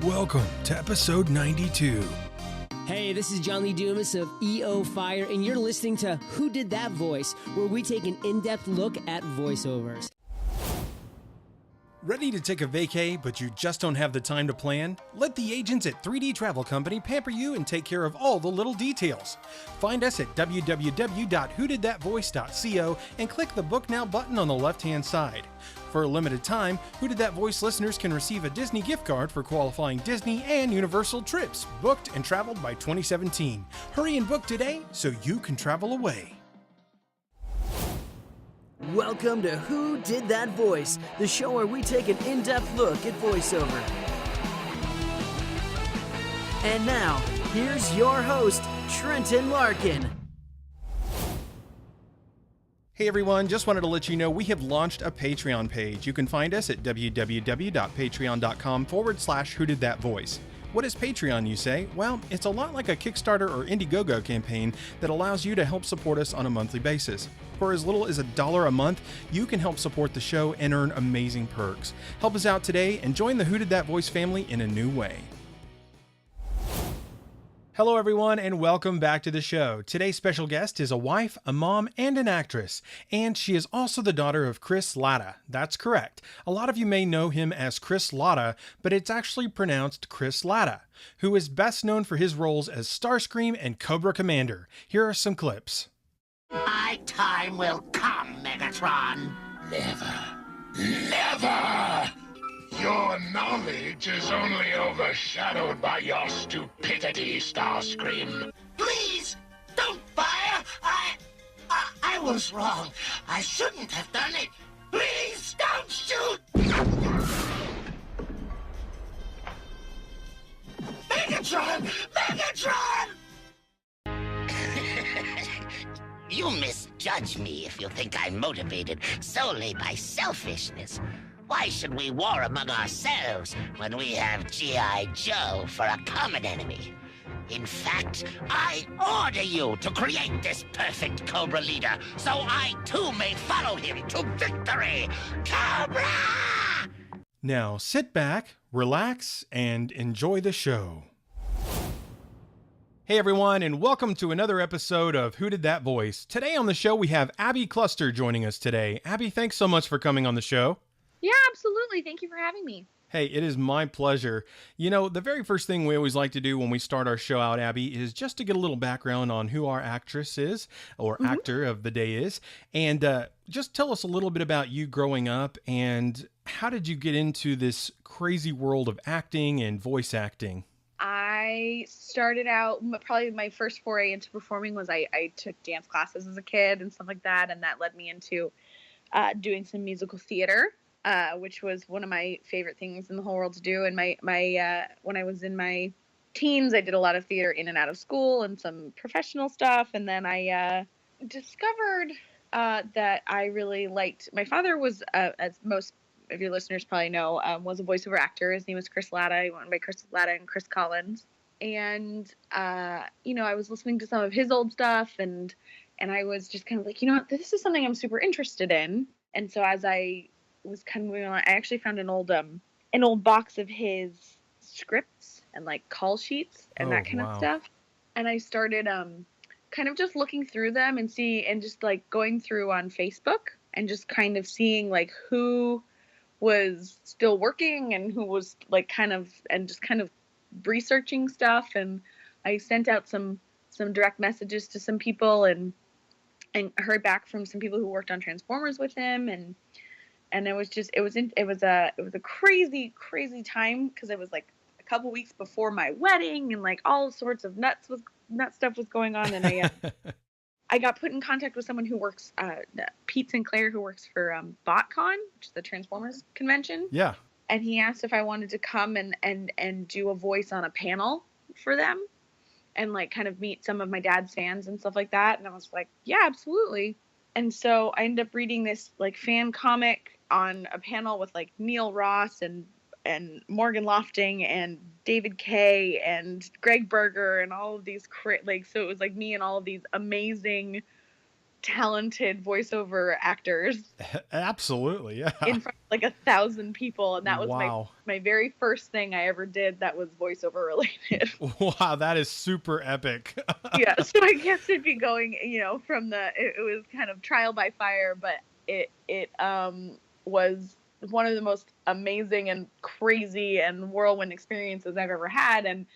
Welcome to episode 92. Hey, this is John Lee Dumas of EO Fire, and you're listening to Who Did That Voice, where we take an in-depth look at voiceovers. Ready to take a vacay, but you just don't have the time to plan? Let the agents at 3D Travel Company pamper you and take care of all the little details. Find us at www.whodidthatvoice.co and click the Book Now button on the left-hand side. For a limited time, Who Did That Voice listeners can receive a Disney gift card for qualifying Disney and Universal trips, booked and traveled by 2017. Hurry and book today so you can travel away. Welcome to Who Did That Voice, the show where we take an in-depth look at voiceover. And now, here's your host, Trenton Larkin. Hey everyone, just wanted to let you know we have launched a Patreon page. You can find us at www.patreon.com/whodidthatvoice. What is Patreon, you say? Well, it's a lot like a Kickstarter or Indiegogo campaign that allows you to help support us on a monthly basis. For as little as $1 a month, you can help support the show and earn amazing perks. Help us out today and join the Who Did That Voice family in a new way. Hello everyone and welcome back to the show. Today's special guest is a wife, a mom, and an actress. And she is also the daughter of Chris Latta. That's correct. A lot of you may know him as Chris Latta, but it's actually pronounced Chris Latta, who is best known for his roles as Starscream and Cobra Commander. Here are some clips. My time will come, Megatron. Never! Your knowledge is only overshadowed by your stupidity, Starscream. Please, don't fire! I was wrong. I shouldn't have done it. Please, don't shoot! Megatron! You misjudge me if you think I'm motivated solely by selfishness. Why should we war among ourselves when we have G.I. Joe for a common enemy? In fact, I order you to create this perfect Cobra leader so I too may follow him to victory. Cobra! Now sit back, relax, and enjoy the show. Hey everyone, and welcome to another episode of Who Did That Voice? Today on the show we have Abby Cluster joining us today. Abby, thanks so much for coming on the show. Yeah, absolutely. Thank you for having me. Hey, it is my pleasure. You know, the very first thing we always like to do when we start our show out, Abby, is just to get a little background on who our actress is, or actor of the day is, and just tell us a little bit about you growing up, and how did you get into this crazy world of acting and voice acting? I started out, probably my first foray into performing was I took dance classes as a kid and stuff like that, and that led me into doing some musical theater. Which was one of my favorite things in the whole world to do. And my when I was in my teens, I did a lot of theater in and out of school and some professional stuff. And then I discovered that I really liked. My father was, as most of your listeners probably know, was a voiceover actor. His name was Chris Latta. He went by Chris Latta and Chris Collins. And I was listening to some of his old stuff, and I was just kind of like, you know what, this is something I'm super interested in. And so as I was kind of moving on, I actually found an old box of his scripts and like call sheets and that kind of stuff. And I started kind of just looking through them and just like going through on Facebook and just kind of seeing like who was still working and who was like just kind of researching stuff. And I sent out some direct messages to some people and heard back from some people who worked on Transformers with him, and it was a crazy time because it was like a couple weeks before my wedding and like all sorts of nut stuff was going on, and I got put in contact with someone who works Pete Sinclair, who works for BotCon, which is the Transformers convention. Yeah. And he asked if I wanted to come and do a voice on a panel for them and like kind of meet some of my dad's fans and stuff like that. And I was like, yeah, absolutely. And so I ended up reading this like fan comic on a panel with like Neil Ross and Morgan Lofting and David Kay and Greg Berger and all of these like, so it was like me and all of these amazing talented voiceover actors Absolutely, yeah. in front of like 1,000 people, and that was Wow. my very first thing I ever did that was voiceover related. Wow, that is super epic. Yeah, so I guess it'd be going, from it was kind of trial by fire, but it was one of the most amazing and crazy and whirlwind experiences I've ever had, and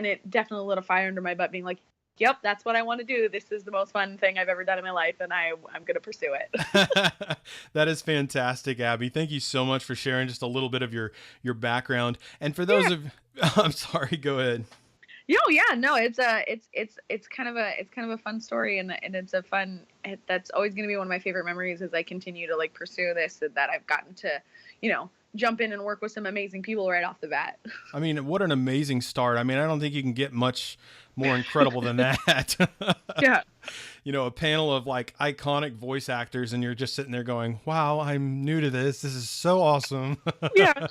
it definitely lit a fire under my butt, being like, yep, that's what I want to do. This is the most fun thing I've ever done in my life, and I'm going to pursue it. That is fantastic, Abby. Thank you so much for sharing just a little bit of your background. And for those of, I'm sorry, go ahead. No, it's kind of a fun story, and it's that's always going to be one of my favorite memories as I continue to like pursue this, that I've gotten to, jump in and work with some amazing people right off the bat. I mean, what an amazing start. I mean, I don't think you can get much more incredible than that. Yeah. A panel of like iconic voice actors, and you're just sitting there going, wow, I'm new to this. This is so awesome. Yeah.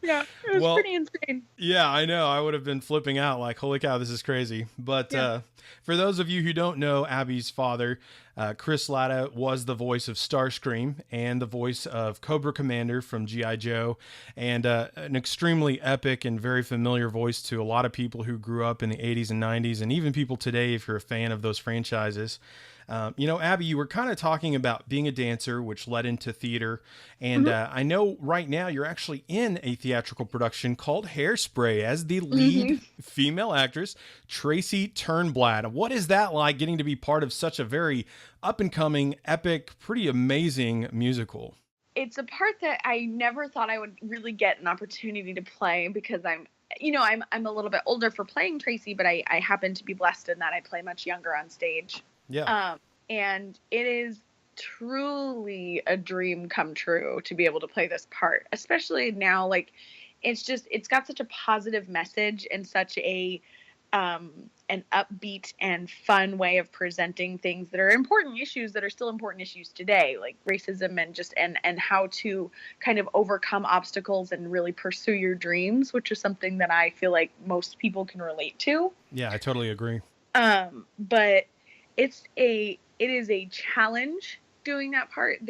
It was pretty insane. Yeah, I know. I would have been flipping out like, holy cow, this is crazy. But for those of you who don't know, Abby's father, Chris Latta, was the voice of Starscream and the voice of Cobra Commander from G.I. Joe, and an extremely epic and very familiar voice to a lot of people who grew up in the 80s and 90s, and even people today if you're a fan of those franchises. Abby, you were kind of talking about being a dancer, which led into theater. And I know right now you're actually in a theatrical production called Hairspray as the lead female actress, Tracy Turnblad. What is that like, getting to be part of such a very up-and-coming, epic, pretty amazing musical? It's a part that I never thought I would really get an opportunity to play, because I'm a little bit older for playing Tracy, but I happen to be blessed in that I play much younger on stage. Yeah. And it is truly a dream come true to be able to play this part, especially now. Like, it's got such a positive message and such an upbeat and fun way of presenting things that are important issues that are still important issues today, like racism and how to kind of overcome obstacles and really pursue your dreams, which is something that I feel like most people can relate to. Yeah, I totally agree. But it is a challenge doing that part.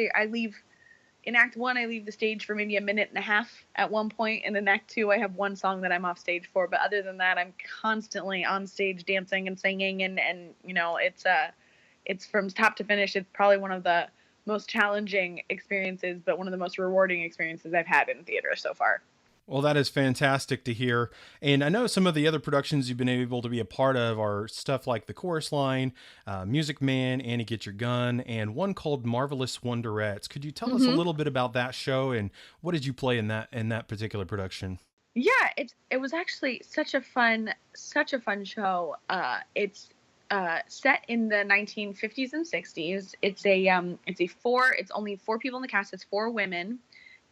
In Act 1, I leave the stage for maybe a minute and a half at one point, and in Act 2, I have one song that I'm off stage for. But other than that, I'm constantly on stage dancing and singing, and it's from top to finish. It's probably one of the most challenging experiences, but one of the most rewarding experiences I've had in theater so far. Well, that is fantastic to hear. And I know some of the other productions you've been able to be a part of are stuff like The Chorus Line, Music Man, Annie Get Your Gun, and one called Marvelous Wonderettes. Could you tell us a little bit about that show, and what did you play in that particular production? Yeah, it was actually such a fun show. It's set in the 1950s and 60s. It's only 4 people in the cast. It's 4 women.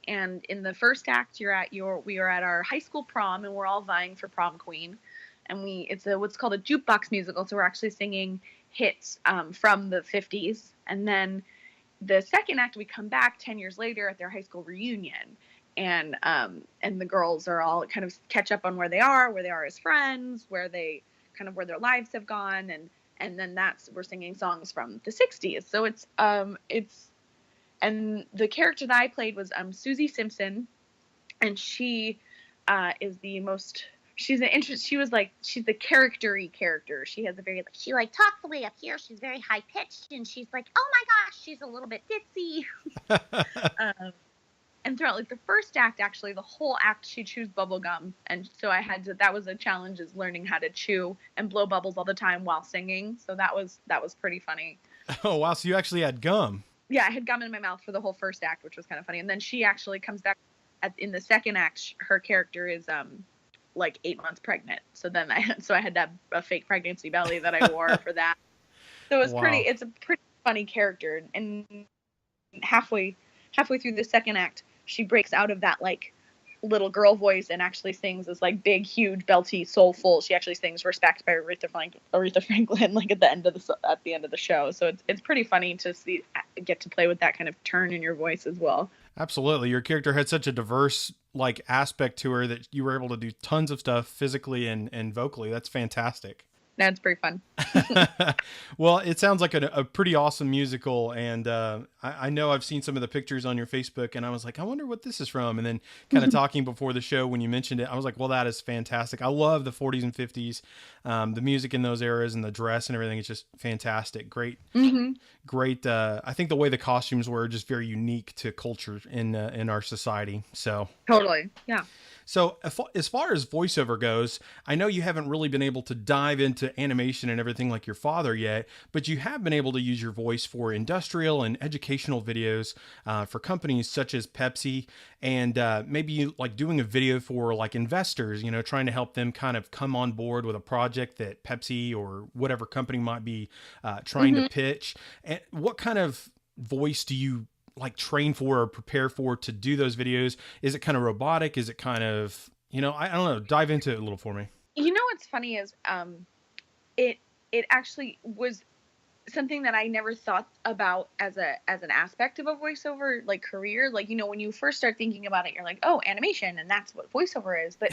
And in the first act, we are at our high school prom, and we're all vying for prom queen. And it's what's called a jukebox musical. So we're actually singing hits from the 50s. And then the second act, we come back 10 years later at their high school reunion. And the girls are all kind of catch up on where they are as friends, where their lives have gone. And then we're singing songs from the 60s. So and the character that I played was Susie Simpson, and she is the most. She's the character-y character. She has a very she talks way up here. She's very high pitched, and she's like, oh my gosh, she's a little bit ditzy. And throughout the first act, actually the whole act, she chews bubble gum, and so that was a challenge, is learning how to chew and blow bubbles all the time while singing. So that was pretty funny. Oh wow! So you actually had gum. Yeah, I had gum in my mouth for the whole first act, which was kind of funny. And then she actually comes back in the second act. Her character is 8 months pregnant. So then I had to have a fake pregnancy belly that I wore for that. So it's a pretty funny character. And halfway through the second act, she breaks out of that little girl voice and actually sings this big, huge, belty, soulful. She actually sings "Respect" by Aretha Franklin at the end of the show. So it's pretty funny to see get to play with that kind of turn in your voice as well. Absolutely. Your character had such a diverse like aspect to her that you were able to do tons of stuff physically and vocally. That's fantastic. That's pretty fun. Well, it sounds like a pretty awesome musical. And I know I've seen some of the pictures on your Facebook and I was like, I wonder what this is from. And then kind of talking before the show, when you mentioned it, I was like, well, that is fantastic. I love the 40s and 50s, the music in those eras and the dress and everything. It's just fantastic. Great. Great. I think the way the costumes were just very unique to culture in our society. So Totally. Yeah. So as far as voiceover goes, I know you haven't really been able to dive into animation and everything like your father yet, but you have been able to use your voice for industrial and educational videos for companies such as Pepsi, and maybe like doing a video for like investors, you know, trying to help them kind of come on board with a project that Pepsi or whatever company might be trying to pitch. And what kind of voice do you like train for or prepare for to do those videos? Is it kind of robotic? Is it kind of, you know, I don't know, dive into it a little for me. You know, what's funny is, it actually was something that I never thought about as an aspect of a voiceover like career. Like, you know, when you first start thinking about it, you're like, oh, animation, and that's what voiceover is. But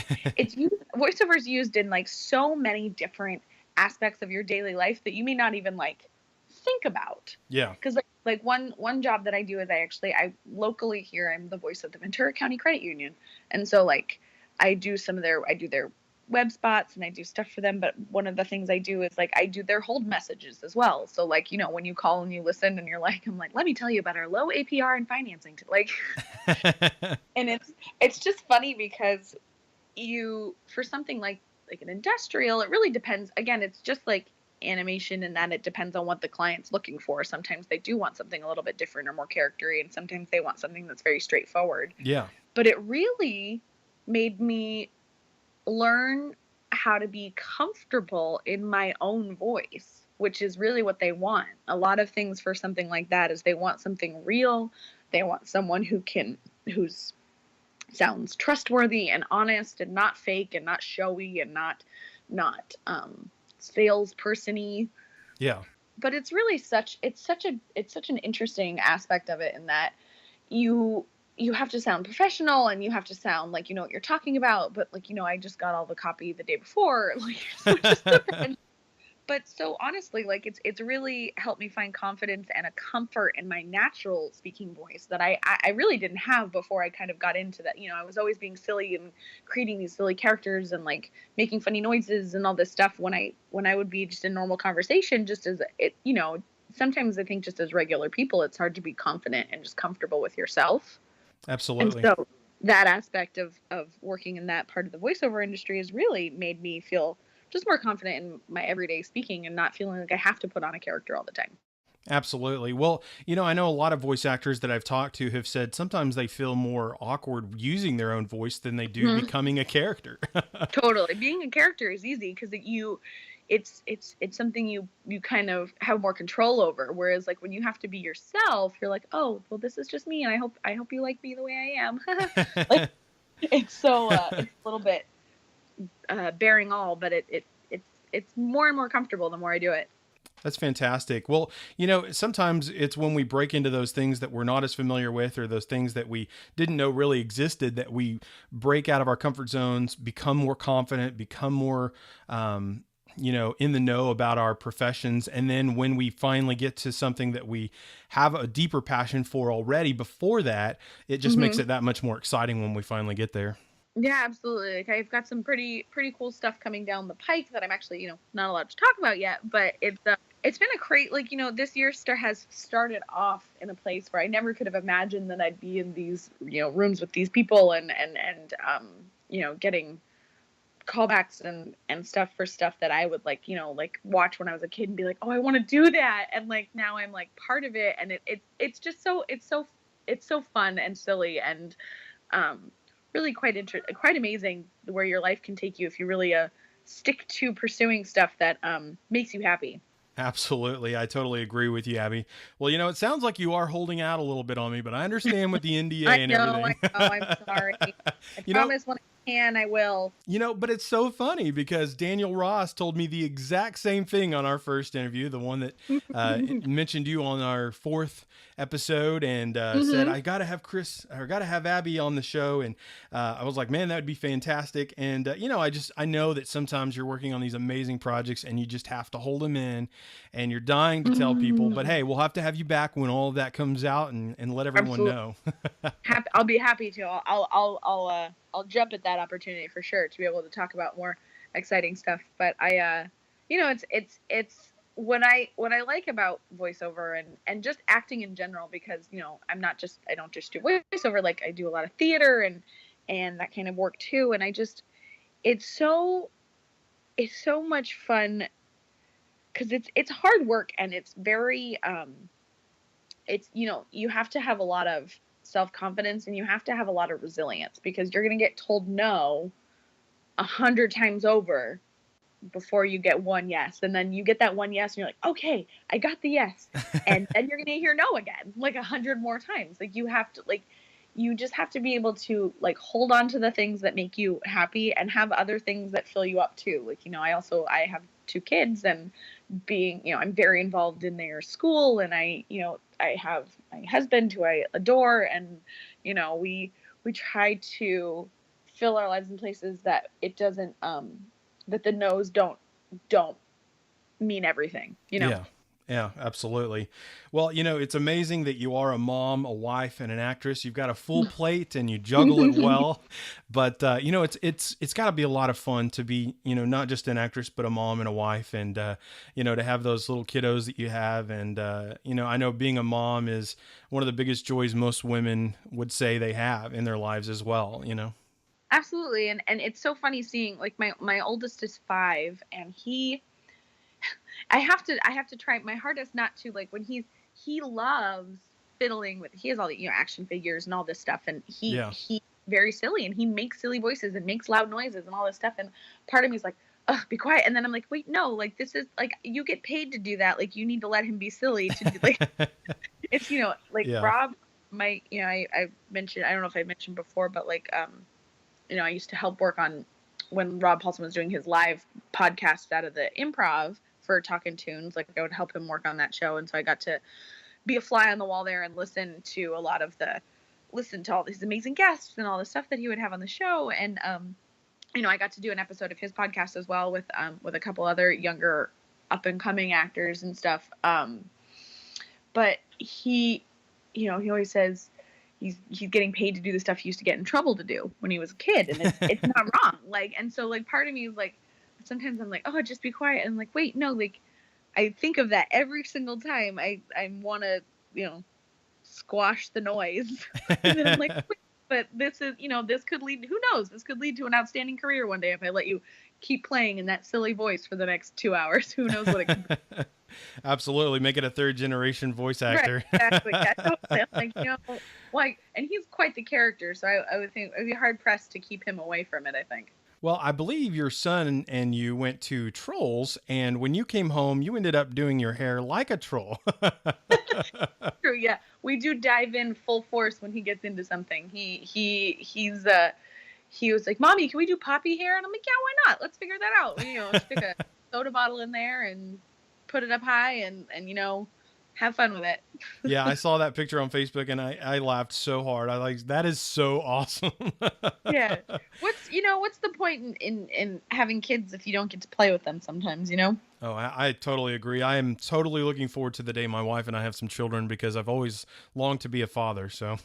voiceover is used in like so many different aspects of your daily life that you may not even like think about. Yeah. Because like one job that I do is I locally here, I'm the voice of the Ventura County Credit Union. And so like I do their web spots and I do stuff for them. But one of the things I do is like, I do their hold messages as well. So like, you know, when you call and you listen and you're like, I'm like, let me tell you about our low APR and financing to like, and it's just funny because for something like an industrial, it really depends. Again, it's just like animation in that it depends on what the client's looking for. Sometimes they do want something a little bit different or more charactery, and sometimes they want something that's very straightforward. Yeah. But it really made me learn how to be comfortable in my own voice, which is really what they want. A lot of things for something like that is they want something real. They want someone who's sounds trustworthy and honest and not fake and not showy and not salesperson-y. Yeah. But it's really such an interesting aspect of it, in that you have to sound professional and you have to sound like you know what you're talking about, but like, you know, I just got all the copy the day before, like, so just but so honestly, like it's really helped me find confidence and a comfort in my natural speaking voice that I really didn't have before I kind of got into that. You know, I was always being silly and creating these silly characters and like making funny noises and all this stuff when I would be just in normal conversation, just as it, you know, sometimes I think just as regular people, it's hard to be confident and just comfortable with yourself. Absolutely. And so that aspect of working in that part of the voiceover industry has really made me feel just more confident in my everyday speaking and not feeling like I have to put on a character all the time. Absolutely. Well, you know, I know a lot of voice actors that I've talked to have said sometimes they feel more awkward using their own voice than they do becoming a character. Totally. Being a character is easy because it's something you kind of have more control over. Whereas like when you have to be yourself, you're like, oh, well, this is just me, and I hope you like me the way I am. Like, it's so it's a little bit bearing all, but it's more and more comfortable the more I do it. That's fantastic. Well, you know, sometimes it's when we break into those things that we're not as familiar with, or those things that we didn't know really existed, that we break out of our comfort zones, become more confident, become more, you know, in the know about our professions. And then when we finally get to something that we have a deeper passion for already before that, it just makes it that much more exciting when we finally get there. Yeah, absolutely. Like I've got some pretty cool stuff coming down the pike that I'm actually, you know, not allowed to talk about yet, but it's been a great, like, you know, this year has started off in a place where I never could have imagined that I'd be in these, you know, rooms with these people and you know, getting callbacks and stuff for stuff that I would like, you know, like watch when I was a kid and be like, oh, I want to do that. And like, now I'm like part of it. And it's just so, it's so fun and silly and, really quite amazing where your life can take you if you really stick to pursuing stuff that makes you happy. Absolutely. I totally agree with you, Abby. Well, you know, it sounds like you are holding out a little bit on me, but I understand with the NDA and everything. I know, I'm sorry. I promise can, I will. You know, but it's so funny because Daniel Ross told me the exact same thing on our first interview, the one that mentioned you on our 4th episode, and said, I got to have Abby on the show. And I was like, man, that would be fantastic. And, you know, I know that sometimes you're working on these amazing projects and you just have to hold them in and you're dying to tell people, but hey, we'll have to have you back when all of that comes out and let everyone know. I'll be happy to. I'll jump at that opportunity for sure to be able to talk about more exciting stuff. But you know, it's what I like about voiceover and just acting in general, because, you know, I don't just do voiceover, like I do a lot of theater and that kind of work too. And it's so much fun because it's hard work, and it's very, it's, you know, you have to have a lot of self-confidence and you have to have a lot of resilience, because you're going to get told no 100 times over before you get one yes. And then you get that one yes and you're like, okay, I got the yes. And then you're going to hear no again, like 100 more times. Like you just have to be able to like hold on to the things that make you happy and have other things that fill you up too. Like, you know, I have 2 kids, and being, you know, I'm very involved in their school, and I have my husband who I adore, and, you know, we try to fill our lives in places that it doesn't, that the no's don't mean everything, you know? Yeah, absolutely. Well, you know, it's amazing that you are a mom, a wife, and an actress. You've got a full plate and you juggle it well. But, you know, it's got to be a lot of fun to be, you know, not just an actress, but a mom and a wife, and, you know, to have those little kiddos that you have. And, you know, I know being a mom is one of the biggest joys most women would say they have in their lives as well, you know? Absolutely. And it's so funny seeing, like, my oldest is 5, and I have to try my hardest not to, like, when he loves fiddling with, he has all the, you know, action figures and all this stuff, and he very silly, and he makes silly voices and makes loud noises and all this stuff, and part of me is like, ugh, be quiet. And then I'm like, wait, no, like, this is, like, you get paid to do that, like, you need to let him be silly to do, like, it's, you know, like, Rob, you know, I mentioned, I don't know if I mentioned before, but, like, you know, I used to help work on when Rob Paulson was doing his live podcast out of the Improv for Talkin' Tunes. Like, I would help him work on that show, and so I got to be a fly on the wall there and listen to all these amazing guests and all the stuff that he would have on the show. And you know, I got to do an episode of his podcast as well with a couple other younger up and coming actors and stuff. But he, you know, he always says he's getting paid to do the stuff he used to get in trouble to do when he was a kid, and it's not wrong. Like, and so, like, part of me is like, sometimes I'm like, oh, just be quiet. And I'm like, wait, no, like, I think of that every single time I want to, you know, squash the noise. And then I'm like, wait, but this is, you know, this could lead, who knows, this could lead to an outstanding career one day if I let you keep playing in that silly voice for the next 2 hours. Who knows what it could be. Absolutely. Make it a 3rd generation voice actor. Right, exactly. Yeah, totally. Like, you know, like, and he's quite the character. So I would think it would be hard pressed to keep him away from it, I think. Well, I believe your son and you went to Trolls, and when you came home, you ended up doing your hair like a troll. True, yeah. We do dive in full force when he gets into something. He was like, Mommy, can we do poppy hair? And I'm like, yeah, why not? Let's figure that out. You know, stick a soda bottle in there and put it up high and you know, have fun with it. Yeah, I saw that picture on Facebook and I laughed so hard. I like, that is so awesome. Yeah. What's the point in having kids if you don't get to play with them sometimes, you know? Oh, I totally agree. I am totally looking forward to the day my wife and I have some children, because I've always longed to be a father. So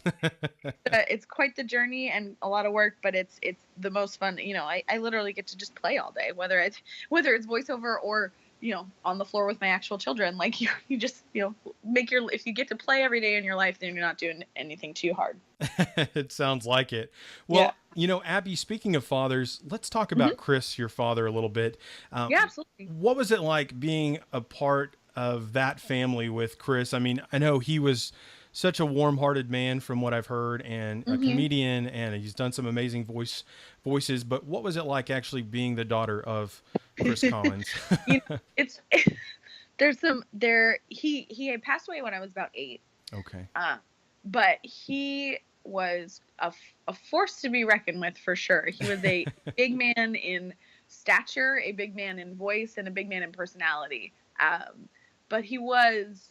it's quite the journey and a lot of work, but it's the most fun. You know, I literally get to just play all day, whether it's voiceover or, you know, on the floor with my actual children. Like, you just, you know, if you get to play every day in your life, then you're not doing anything too hard. It sounds like it. Well, you know, Abby, speaking of fathers, let's talk about Chris, your father, a little bit. Yeah, absolutely. What was it like being a part of that family with Chris? I mean, I know he was such a warm-hearted man from what I've heard, and a comedian, and he's done some amazing voices, but what was it like actually being the daughter of Chris Collins? You know, he had passed away when I was about 8. Okay. But he was a force to be reckoned with for sure. He was a big man in stature, a big man in voice, and a big man in personality. But he was,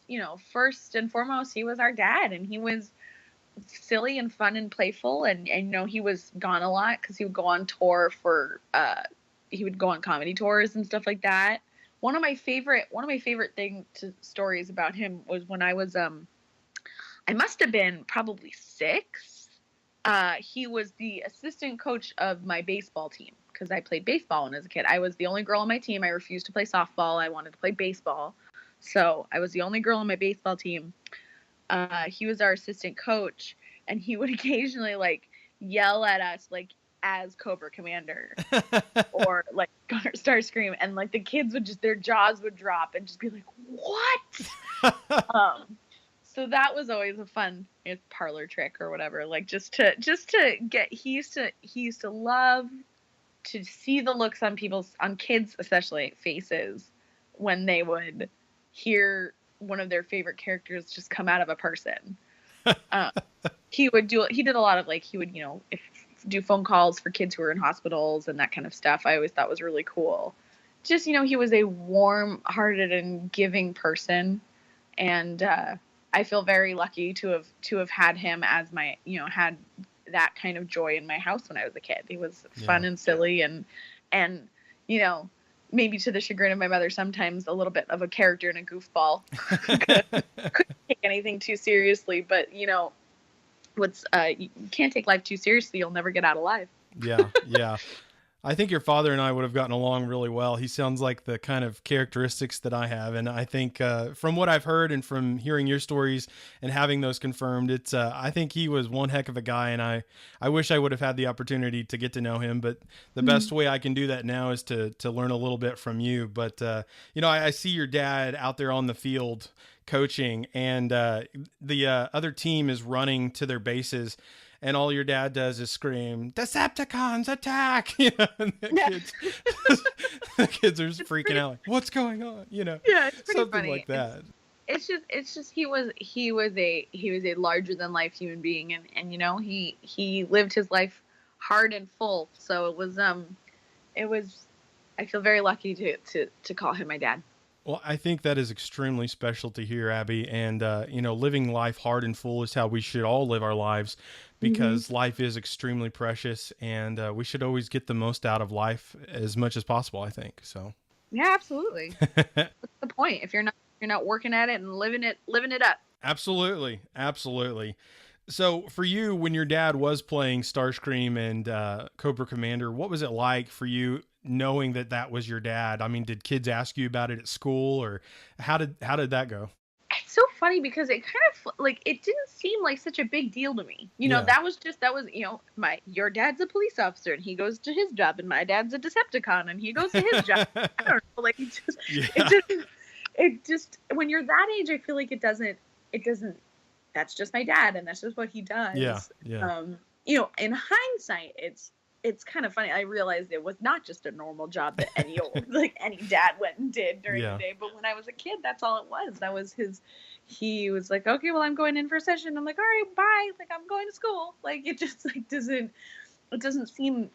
first and foremost, he was our dad, and he was silly and fun and playful. And he was gone a lot because he would go on tour he would go on comedy tours and stuff like that. One of my favorite stories about him was when I was, I must have been probably 6. He was the assistant coach of my baseball team because I played baseball when I was a kid. I was the only girl on my team. I refused to play softball. I wanted to play baseball. So I was the only girl on my baseball team. He was our assistant coach, and he would occasionally yell at us as Cobra Commander or Starscream, and the kids would their jaws would drop and just be like, what? So that was always a fun parlor trick or whatever, just to get, he used to love to see the looks on kids, especially, faces when they would hear one of their favorite characters just come out of a person. He did a lot of he would, do phone calls for kids who were in hospitals and that kind of stuff. I always thought was really cool. Just, he was a warm-hearted and giving person. And, I feel very lucky to have had him as my, had that kind of joy in my house when I was a kid. He was fun and silly and, maybe to the chagrin of my mother, sometimes a little bit of a character and a goofball. Couldn't take anything too seriously, but you can't take life too seriously. You'll never get out alive. Yeah. I think your father and I would have gotten along really well. He sounds like the kind of characteristics that I have. And I think from what I've heard and from hearing your stories and having those confirmed, I think he was one heck of a guy. And I wish I would have had the opportunity to get to know him. But the best way I can do that now is to learn a little bit from you. But, I see your dad out there on the field coaching, and the other team is running to their bases. And all your dad does is scream, "Decepticons, attack!" And the kids are just freaking out. Like, what's going on? Yeah, it's pretty something funny. Like that. It's just he was a larger than life human being, and he lived his life hard and full. So it was I feel very lucky to call him my dad. Well, I think that is extremely special to hear, Abby. And, living life hard and full is how we should all live our lives, because life is extremely precious, and we should always get the most out of life as much as possible, I think. So. Yeah, absolutely. What's the point if you're not working at it and living it up? Absolutely. So for you, when your dad was playing Starscream and Cobra Commander, what was it like for you knowing that was your dad? I mean, did kids ask you about it at school, or how did that go? It's so funny because it kind of it didn't seem like such a big deal to me. That was your dad's a police officer and he goes to his job, and my dad's a Decepticon and he goes to his job. I don't know, it just when you're that age, I feel like it doesn't. That's just my dad, and that's just what he does. Yeah. In hindsight, it's kind of funny. I realized it was not just a normal job that any dad went and did during the day. But when I was a kid, that's all it was. That was he was like, okay, well, I'm going in for a session. I'm like, all right, bye. I'm going to school. It just doesn't seem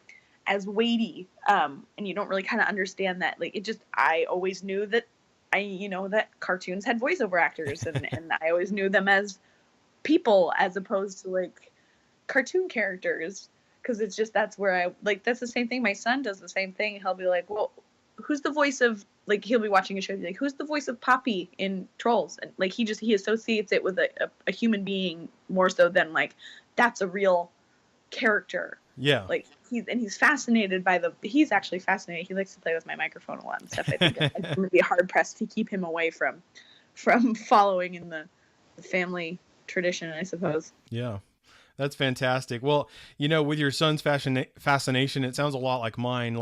as weighty. And you don't really kind of understand that. I always knew that that cartoons had voiceover actors, and I always knew them as people as opposed to cartoon characters. Because it's just, that's where that's the same thing. My son does the same thing. He'll be like, well, who's the voice of, he'll be watching a show, be like, who's the voice of Poppy in Trolls? And he associates it with a human being more so than that's a real character. Yeah. He's fascinated by he's actually fascinated. He likes to play with my microphone a lot and stuff. I think I'm going to be hard pressed to keep him away from following in the family tradition, I suppose. Yeah. That's fantastic. Well, with your son's fascination, it sounds a lot like mine.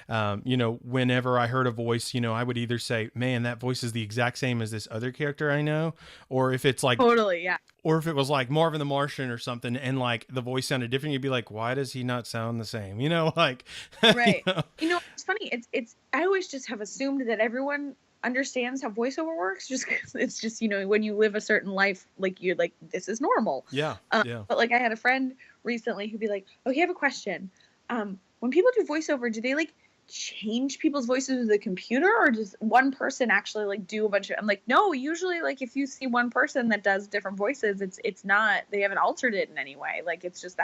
Whenever I heard a voice, I would either say, man, that voice is the exact same as this other character I know. Or if it's totally, yeah. Or if it was Marvin the Martian or something, and the voice sounded different, you'd be like, why does he not sound the same? Right. It's funny. It's I always just have assumed that everyone understands how voiceover works, just 'cause it's just, when you live a certain life, like you're like, this is normal. Yeah. Yeah. But like I had a friend recently who'd be like, okay, I have a question. When people do voiceover, do they like change people's voices with the computer, or does one person actually like do a bunch of, I'm like, no, usually like if you see one person that does different voices, it's not, they haven't altered it in any way. Like it's just,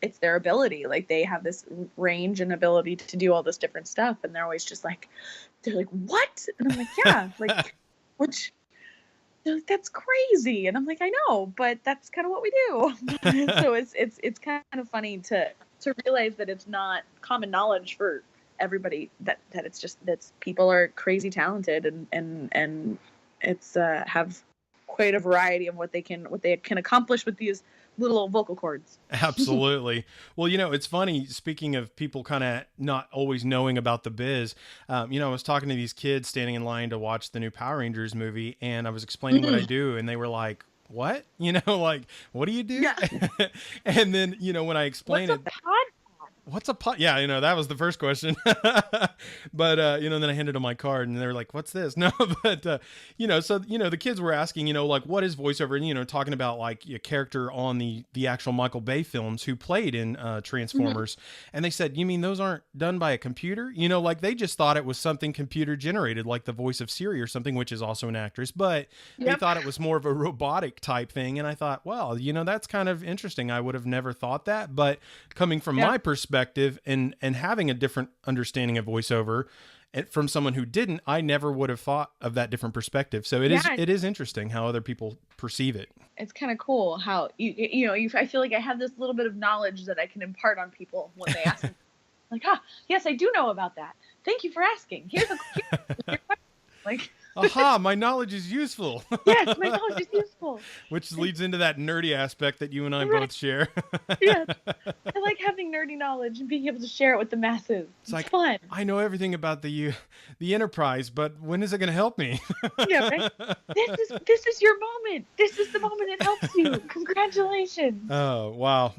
it's their ability. Like they have this range and ability to do all this different stuff. And they're always just like, they're like, what? And I'm like, yeah, like, which, they're like, that's crazy. And I'm like, I know, but that's kind of what we do. So it's kind of funny to realize that it's not common knowledge for everybody, that it's just, that people are crazy talented and it's have quite a variety of what they can accomplish with these little vocal cords. Absolutely. Well, it's funny, speaking of people kind of not always knowing about the biz, I was talking to these kids standing in line to watch the new Power Rangers movie, and I was explaining what I do, and they were like, what? Like, what do you do? Yeah. And then, when I explained it, what's a pod? Yeah, that was the first question. But, then I handed them my card and they're like, what's this? No, but, so, the kids were asking, like, what is voiceover? And, talking about like a character on the actual Michael Bay films who played in Transformers. And they said, you mean those aren't done by a computer? Like they just thought it was something computer generated, like the voice of Siri or something, which is also an actress, but they thought it was more of a robotic type thing. And I thought, well, that's kind of interesting. I would have never thought that, but coming from my perspective, and having a different understanding of voiceover from someone who didn't, I never would have thought of that different perspective. So it is interesting how other people perceive it. It's kind of cool how I feel like I have this little bit of knowledge that I can impart on people when they ask me. Like, yes, I do know about that. Thank you for asking. Here's a question. Like, aha, my knowledge is useful. Yes, my knowledge is useful. Which leads into that nerdy aspect that you and I both share. Yes. I like having nerdy knowledge and being able to share it with the masses. It's like fun. I know everything about the Enterprise, but when is it going to help me? Yeah, right? This is your moment. This is the moment it helps you. Congratulations. Oh, wow.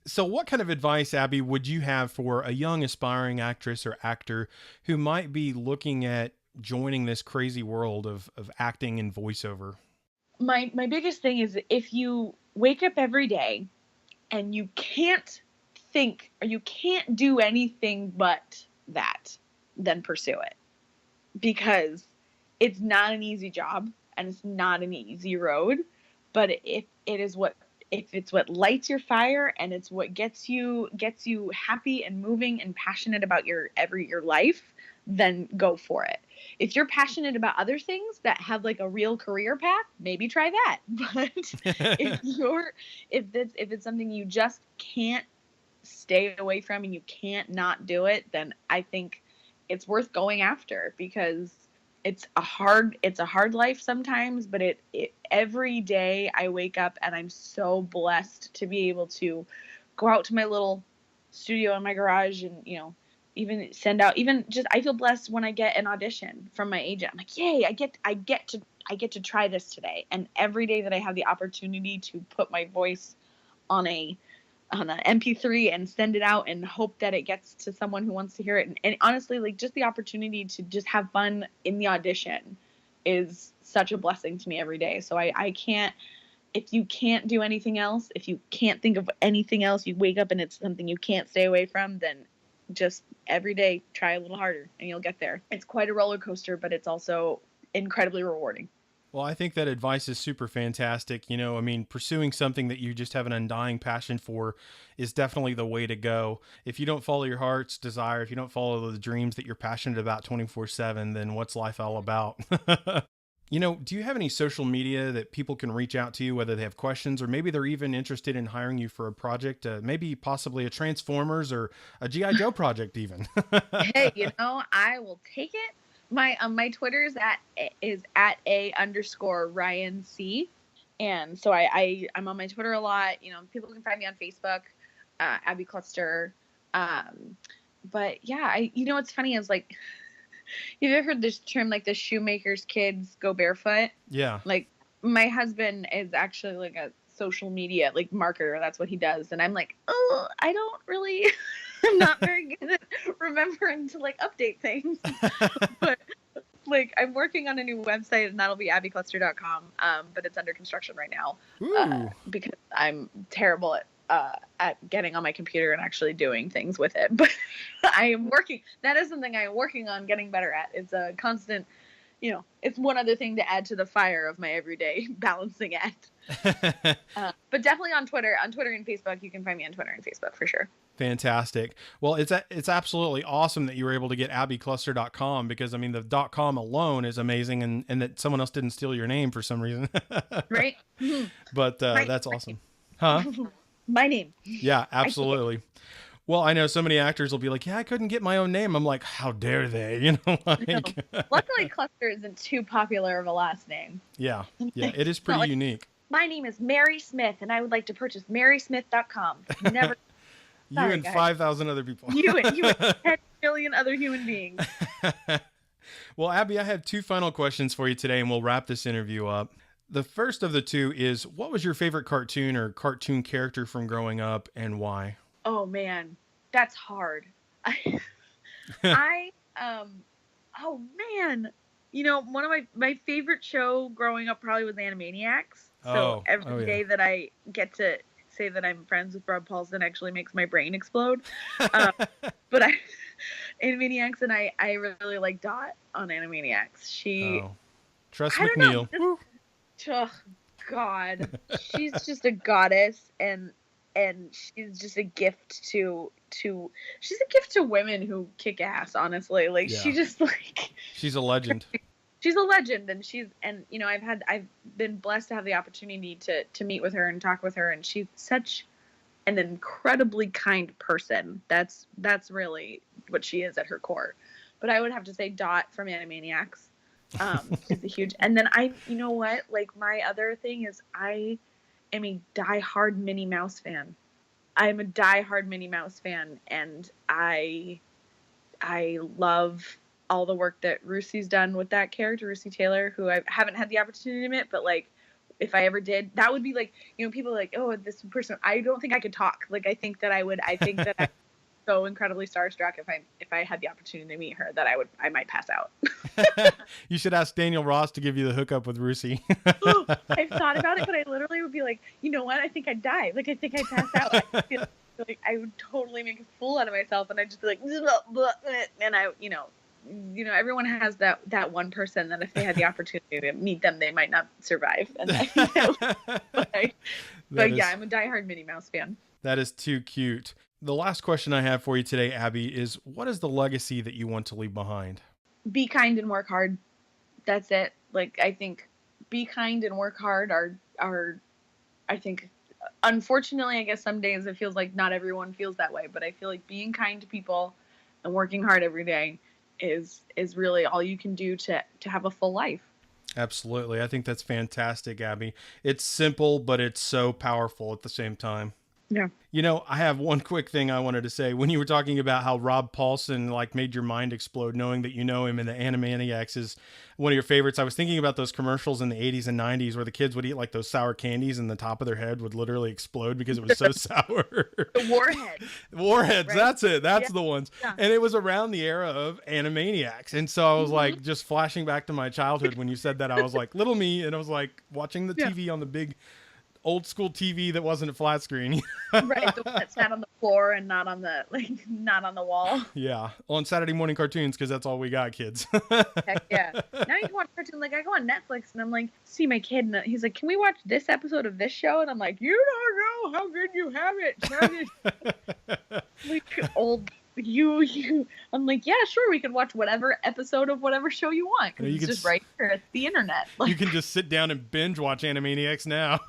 So what kind of advice, Abby, would you have for a young aspiring actress or actor who might be looking at joining this crazy world of acting and voiceover? My biggest thing is, if you wake up every day and you can't think or you can't do anything but that, then pursue it, because it's not an easy job and it's not an easy road. But if it's what lights your fire and it's what gets you happy and moving and passionate about your life, then go for it. If you're passionate about other things that have like a real career path, maybe try that. But if it's something you just can't stay away from and you can't not do it, then I think it's worth going after, because it's a hard life sometimes, but it every day I wake up and I'm so blessed to be able to go out to my little studio in my garage and, even send out, I feel blessed when I get an audition from my agent. I'm like, yay, I get to try this today. And every day that I have the opportunity to put my voice on an MP3 and send it out and hope that it gets to someone who wants to hear it. And honestly, like, just the opportunity to just have fun in the audition is such a blessing to me every day. So I can't, if you can't do anything else, if you can't think of anything else, you wake up and it's something you can't stay away from, then just every day try a little harder and you'll get there. It's quite a roller coaster, but it's also incredibly rewarding. Well, I think that advice is super fantastic. Pursuing something that you just have an undying passion for is definitely the way to go. If you don't follow your heart's desire, if you don't follow the dreams that you're passionate about 24/7, then what's life all about? Do you have any social media that people can reach out to you, whether they have questions or maybe they're even interested in hiring you for a project, maybe possibly a Transformers or a G.I. Joe project even? Hey, I will take it. My Twitter is at @A_Ryan C. And so I'm on my Twitter a lot. People can find me on Facebook, Abby Cluster. But yeah, what's funny is, like, you've ever heard this term, like, the shoemaker's kids go barefoot? Yeah. Like, my husband is actually like a social media, like, marketer. That's what he does. And I'm like, oh, I don't really, I'm not very good at remembering to, like, update things. But like I'm working on a new website, and that'll be abbycluster.com. But it's under construction right now because I'm terrible at getting on my computer and actually doing things with it. But I am working. That is something I am working on getting better at. It's a constant, it's one other thing to add to the fire of my everyday balancing act. But definitely on Twitter and Facebook. You can find me on Twitter and Facebook for sure. Fantastic. Well, it's absolutely awesome that you were able to get abbycluster.com, because I mean the .com alone is amazing, and that someone else didn't steal your name for some reason. Right. But that's awesome. Huh? My name. Yeah, absolutely. Well, I know so many actors will be like, yeah, I couldn't get my own name. I'm like, how dare they? Like. Luckily, Cluster isn't too popular of a last name. Yeah, it is pretty unique. My name is Mary Smith, and I would like to purchase marysmith.com. Never. You and 5,000 other people. You and 10 million other human beings. Well, Abby, I have 2 final questions for you today, and we'll wrap this interview up. The first of the 2 is, what was your favorite cartoon or cartoon character from growing up, and why? Oh man, that's hard. Oh man, one of my favorite show growing up probably was Animaniacs. So every day that I get to say that I'm friends with Rob Paulson actually makes my brain explode. But Animaniacs, and I really like Dot on Animaniacs. Trust McNeil. Oh God, she's just a goddess, and she's just a gift to women who kick ass, honestly. Like she just she's a legend. She's a legend, and I've been blessed to have the opportunity to meet with her and talk with her, and she's such an incredibly kind person. That's really what she is at her core. But I would have to say Dot from Animaniacs. She's a huge, and then my other thing is I am a diehard Minnie Mouse fan. I'm a diehard Minnie Mouse fan, and I love all the work that Rusy's done with that character, Rusy Taylor, who I haven't had the opportunity to meet, but if I ever did, that would be people are like, oh, this person, I don't think I could talk. I think that I'm so incredibly starstruck if I had the opportunity to meet her that I might pass out. You should ask Daniel Ross to give you the hookup with Rusy. I've thought about it, but I literally would be like, you know what? I think I'd die. I think I'd pass out. I feel like I would totally make a fool out of myself, and I'd just be like, and everyone has that one person that if they had the opportunity to meet them, they might not survive. And I'm a diehard Minnie Mouse fan. That is too cute. The last question I have for you today, Abby, is what is the legacy that you want to leave behind? Be kind and work hard. That's it. I think be kind and work hard are I think, unfortunately, I guess some days it feels like not everyone feels that way, but I feel like being kind to people and working hard every day is really all you can do to have a full life. Absolutely. I think that's fantastic, Abby. It's simple, but it's so powerful at the same time. Yeah. I have one quick thing I wanted to say. When you were talking about how Rob Paulson made your mind explode, knowing that you know him and the Animaniacs is one of your favorites, I was thinking about those commercials in the 80s and 90s where the kids would eat those sour candies and the top of their head would literally explode because it was so sour. The Warheads, right? That's it. That's the ones. Yeah. And it was around the era of Animaniacs. And so I was just flashing back to my childhood when you said that. I was like, little me, and I was watching the TV on the big old school TV that wasn't a flat screen. Right, the one that sat on the floor and not on the wall. Yeah, on Saturday morning cartoons, because that's all we got, kids. Heck yeah. Now you can watch cartoons. I go on Netflix and I'm like, see my kid, and he's like, can we watch this episode of this show? And I'm like, you don't know how good you have it. Old you. I'm like, yeah, sure, we can watch whatever episode of whatever show you want, because it's just right here at the internet. You can just sit down and binge watch Animaniacs now.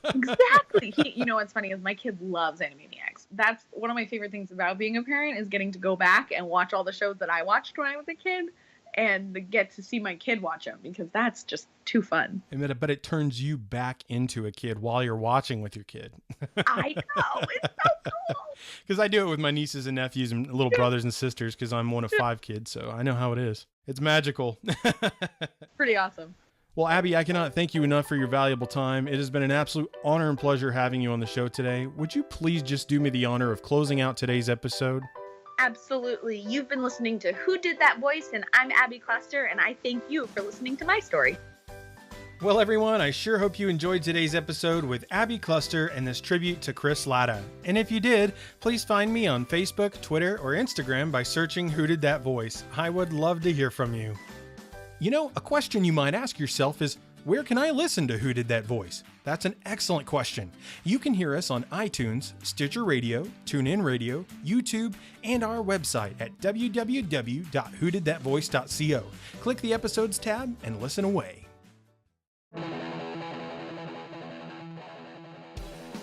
Exactly. What's funny is my kid loves Animaniacs. That's one of my favorite things about being a parent, is getting to go back and watch all the shows that I watched when I was a kid, and get to see my kid watch them, because that's just too fun. But it turns you back into a kid while you're watching with your kid. I know. It's so cool. Because I do it with my nieces and nephews and little brothers and sisters, because I'm one of 5 kids, so I know how it is. It's magical. Pretty awesome. Well, Abby, I cannot thank you enough for your valuable time. It has been an absolute honor and pleasure having you on the show today. Would you please just do me the honor of closing out today's episode? Absolutely. You've been listening to Who Did That Voice, and I'm Abby Cluster, and I thank you for listening to my story. Well, everyone, I sure hope you enjoyed today's episode with Abby Cluster and this tribute to Chris Latta. And if you did, please find me on Facebook, Twitter, or Instagram by searching Who Did That Voice. I would love to hear from you. You know, a question you might ask yourself is, where can I listen to Who Did That Voice? That's an excellent question. You can hear us on iTunes, Stitcher Radio, TuneIn Radio, YouTube, and our website at www.whodidthatvoice.co. Click the Episodes tab and listen away.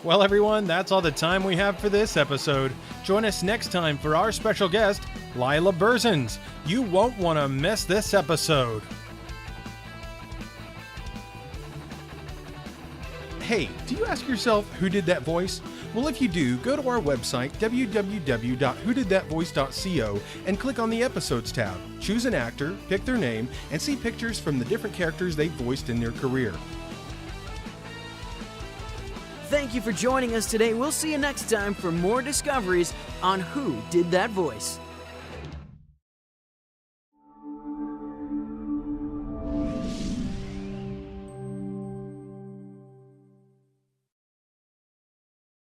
Well, everyone, that's all the time we have for this episode. Join us next time for our special guest, Lila Berzins. You won't want to miss this episode. Hey, do you ask yourself who did that voice? Well, if you do, go to our website, www.whodidthatvoice.co, and click on the Episodes tab. Choose an actor, pick their name, and see pictures from the different characters they've voiced in their career. Thank you for joining us today. We'll see you next time for more discoveries on Who Did That Voice.